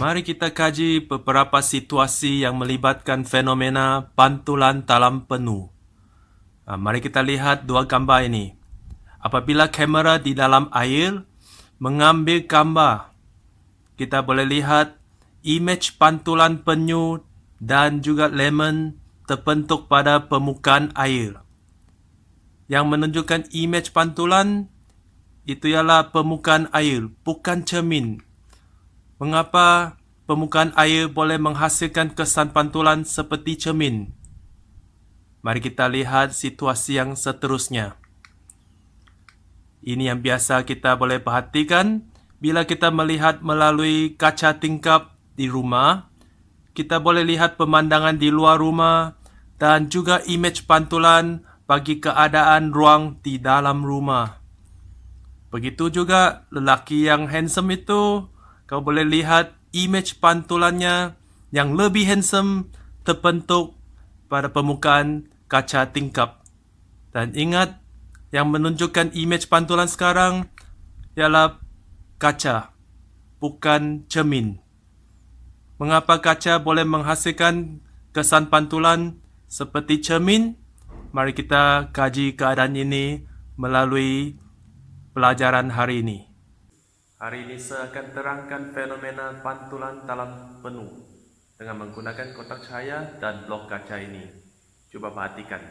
Mari kita kaji beberapa situasi yang melibatkan fenomena pantulan dalam penuh. Mari kita lihat dua gambar ini. Apabila kamera di dalam air mengambil gambar, kita boleh lihat imej pantulan penyu dan juga lemon terbentuk pada permukaan air. Yang menunjukkan imej pantulan itu ialah permukaan air, bukan cermin. Mengapa permukaan air boleh menghasilkan kesan pantulan seperti cermin? Mari kita lihat situasi yang seterusnya. Ini yang biasa kita boleh perhatikan bila kita melihat melalui kaca tingkap di rumah. Kita boleh lihat pemandangan di luar rumah dan juga imej pantulan bagi keadaan ruang di dalam rumah. Begitu juga lelaki yang handsome itu, kau boleh lihat imej pantulannya yang lebih handsome terbentuk pada permukaan kaca tingkap. Dan ingat, yang menunjukkan imej pantulan sekarang ialah kaca, bukan cermin. Mengapa kaca boleh menghasilkan kesan pantulan seperti cermin? Mari kita kaji keadaan ini melalui pelajaran hari ini. Hari ini saya akan terangkan fenomena pantulan dalam penuh dengan menggunakan kotak cahaya dan blok kaca ini. Cuba perhatikan.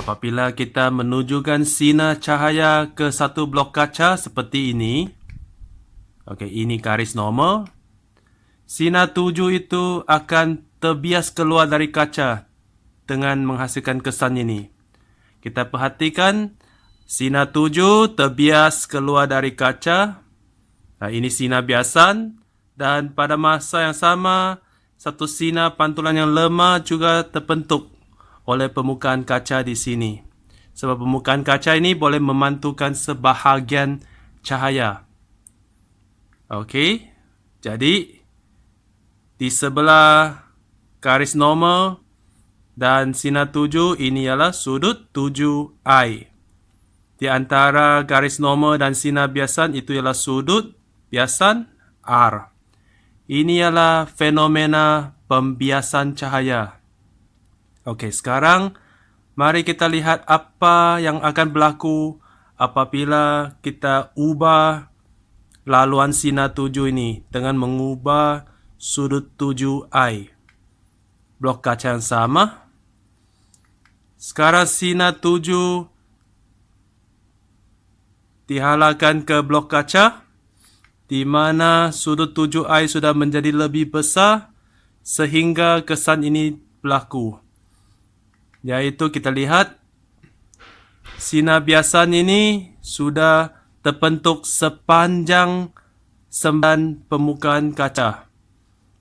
Apabila kita menunjukkan sinar cahaya ke satu blok kaca seperti ini. Okey, ini garis normal. Sinar tuju itu akan terbias keluar dari kaca dengan menghasilkan kesan ini. Kita perhatikan sinar tuju terbias keluar dari kaca. Ini sinar biasan dan pada masa yang sama satu sinar pantulan yang lemah juga terbentuk oleh permukaan kaca di sini. Sebab permukaan kaca ini boleh memantulkan sebahagian cahaya. Okey. Jadi, di sebelah garis normal dan sinar tuju ini ialah sudut tuju I. Di antara garis normal dan sinar biasan itu ialah sudut biasan R. Ini ialah fenomena pembiasan cahaya. Okey, sekarang mari kita lihat apa yang akan berlaku apabila kita ubah laluan sinar tuju ini dengan mengubah sudut tuju I. Blok kaca yang sama. Sekarang sinar tuju dihalalkan ke blok kaca di mana sudut tuju I sudah menjadi lebih besar sehingga kesan ini berlaku. Yaitu kita lihat sinar biasan ini sudah terbentuk sepanjang sembilan permukaan kaca.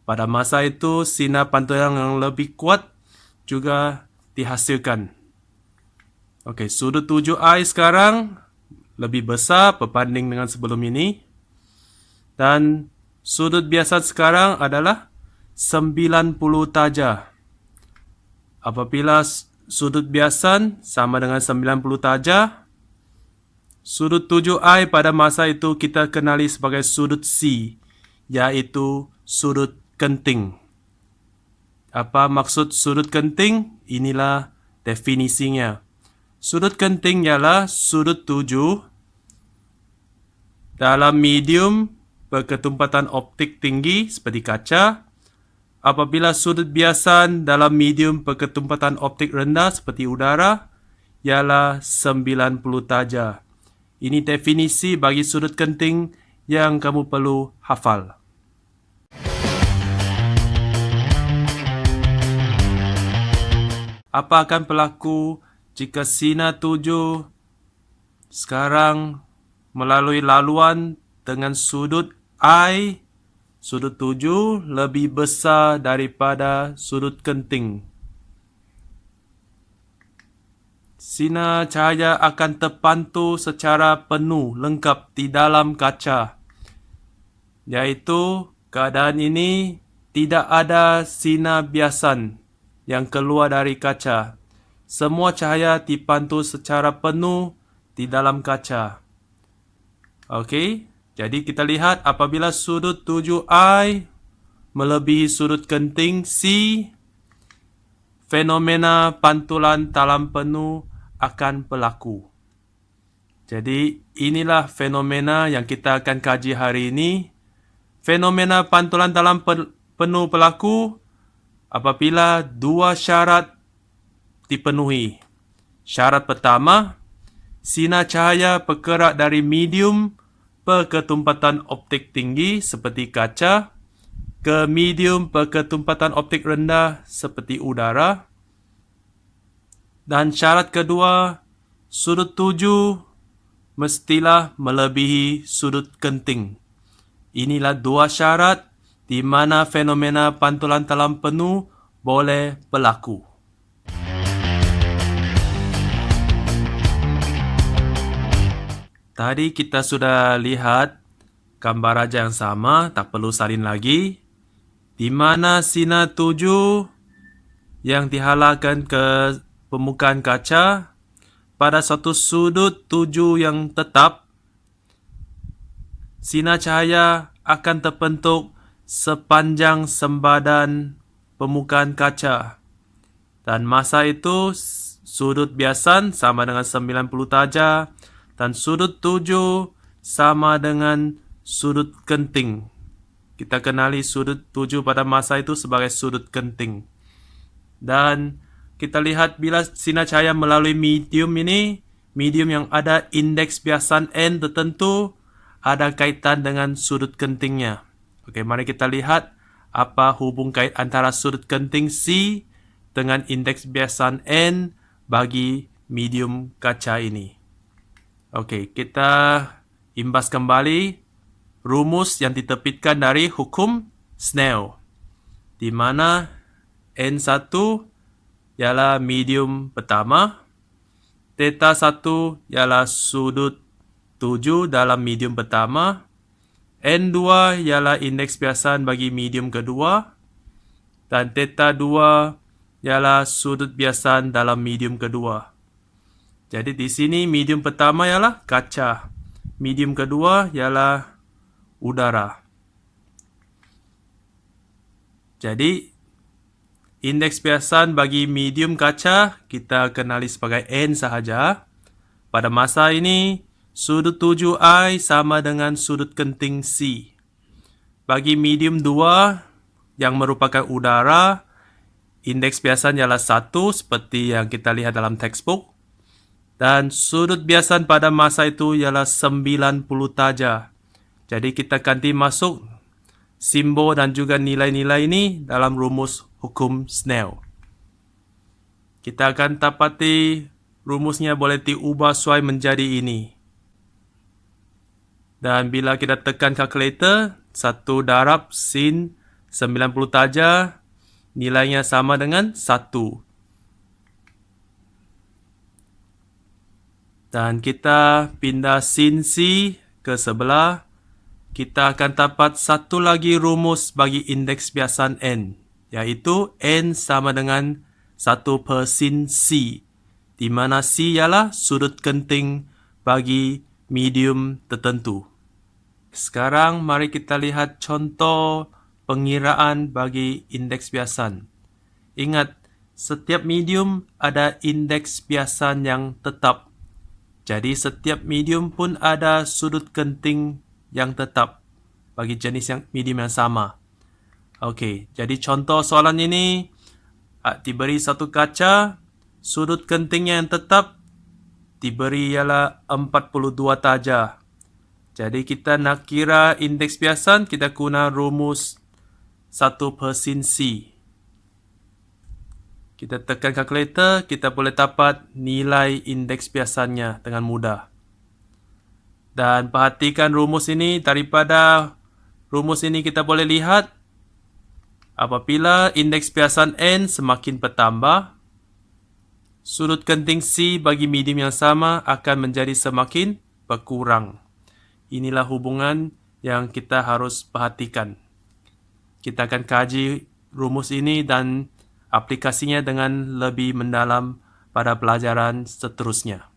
Pada masa itu sinar pantulan yang lebih kuat juga dihasilkan. Okey, sudut tuju I sekarang lebih besar berbanding dengan sebelum ini. Dan sudut biasan sekarang adalah 90 darjah. Apabila sudut biasan sama dengan 90 darjah, sudut tuju I pada masa itu kita kenali sebagai sudut C, iaitu sudut kenting. Apa maksud sudut kenting? Inilah definisinya. Sudut kenting ialah sudut tuju dalam medium berketumpatan optik tinggi seperti kaca. Apabila sudut biasan dalam medium berketumpatan optik rendah seperti udara, ialah 90 darjah. Ini definisi bagi sudut kenting yang kamu perlu hafal. Apa akan berlaku jika sinar 7 sekarang melalui laluan dengan sudut I, sudut 7 lebih besar daripada sudut kenting? Sinar cahaya akan terpantul secara penuh lengkap di dalam kaca. Iaitu keadaan ini tidak ada sinar biasan yang keluar dari kaca. Semua cahaya dipantul secara penuh di dalam kaca. Okey, jadi kita lihat apabila sudut 7I melebihi sudut kenting C, fenomena pantulan talam penuh akan berlaku. Jadi inilah fenomena yang kita akan kaji hari ini. Fenomena pantulan talam penuh berlaku apabila dua syarat dipenuhi. Syarat pertama, sinar cahaya bergerak dari medium berketumpatan optik tinggi seperti kaca ke medium berketumpatan optik rendah seperti udara. Dan syarat kedua, sudut 7 mestilah melebihi sudut kenting. Inilah dua syarat di mana fenomena pantulan talam penuh boleh berlaku. Tadi kita sudah lihat gambar raja yang sama, tak perlu salin lagi, di mana sinar 7 yang dihalalkan ke permukaan kaca pada suatu sudut 7 yang tetap, sinar cahaya akan terbentuk sepanjang sembadan permukaan kaca. Dan masa itu sudut biasan sama dengan 90 darjah dan sudut 7 sama dengan sudut kenting. Kita kenali sudut 7 pada masa itu sebagai sudut kenting. Dan kita lihat bila sinar cahaya melalui medium ini, medium yang ada indeks biasan N tertentu, ada kaitan dengan sudut kentingnya. Okey, mari kita lihat apa hubung kait antara sudut kenting C dengan indeks biasan N bagi medium kaca ini. Okey, kita imbas kembali rumus yang diterbitkan dari hukum Snell, di mana N1 ialah medium pertama, theta 1 ialah sudut 7 dalam medium pertama, N2 ialah indeks biasan bagi medium kedua, dan theta 2 ialah sudut biasan dalam medium kedua. Jadi di sini medium pertama ialah kaca, medium kedua ialah udara. Jadi indeks biasan bagi medium kaca kita kenali sebagai N sahaja. Pada masa ini, sudut 7I sama dengan sudut kenting C. Bagi medium 2 yang merupakan udara, indeks biasan ialah 1 seperti yang kita lihat dalam textbook. Dan sudut biasan pada masa itu ialah 90 darjah. Jadi kita ganti masuk simbol dan juga nilai-nilai ini dalam rumus hukum Snell. Kita akan dapati rumusnya boleh diubah sesuai menjadi ini. Dan bila kita tekan kalkulator, 1 darab sin 90 darjah, nilainya sama dengan 1. Dan kita pindah sin C ke sebelah, kita akan dapat satu lagi rumus bagi indeks biasan N, iaitu N sama dengan 1 per sin C, di mana C ialah sudut kenting bagi medium tertentu. Sekarang mari kita lihat contoh pengiraan bagi indeks biasan. Ingat, setiap medium ada indeks biasan yang tetap. Jadi setiap medium pun ada sudut kenting yang tetap bagi jenis yang medium yang sama. Okey, jadi contoh soalan ini diberi satu kaca, sudut kentingnya yang tetap diberi ialah 42 darjah. Jadi kita nak kira indeks biasan, kita guna rumus 1/sin C. Kita tekan kalkulator, kita boleh dapat nilai indeks biasannya dengan mudah. Dan perhatikan rumus ini, daripada rumus ini kita boleh lihat apabila indeks biasan N semakin bertambah, sudut kenting C bagi medium yang sama akan menjadi semakin berkurang. Inilah hubungan yang kita harus perhatikan. Kita akan kaji rumus ini dan aplikasinya dengan lebih mendalam pada pelajaran seterusnya.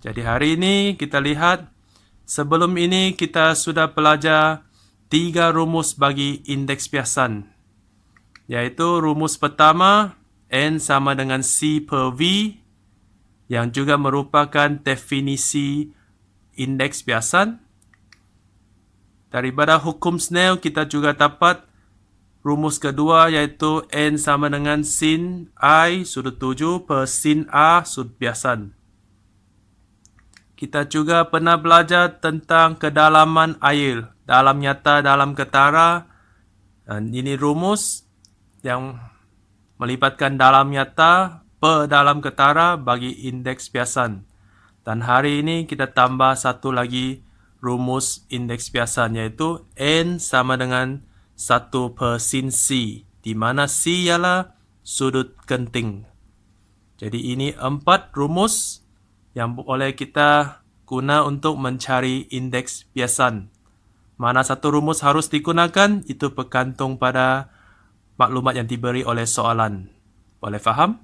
Jadi hari ini kita lihat, sebelum ini kita sudah belajar 3 rumus bagi indeks biasan. Yaitu rumus pertama, N sama dengan C/V, yang juga merupakan definisi indeks biasan. Daripada hukum Snell, kita juga dapat rumus kedua, iaitu N sama dengan sin I sudut 7 per sin A sudut biasan. Kita juga pernah belajar tentang kedalaman air, dalam nyata, dalam ketara. Dan ini rumus yang melibatkan dalam nyata per dalam ketara bagi indeks biasan. Dan hari ini kita tambah satu lagi rumus indeks biasan, iaitu N sama dengan 1/sin C, di mana C ialah sudut kenting. Jadi ini 4 rumus yang boleh kita guna untuk mencari indeks biasan. Mana satu rumus harus digunakan, itu bergantung pada maklumat yang diberi oleh soalan. Boleh faham?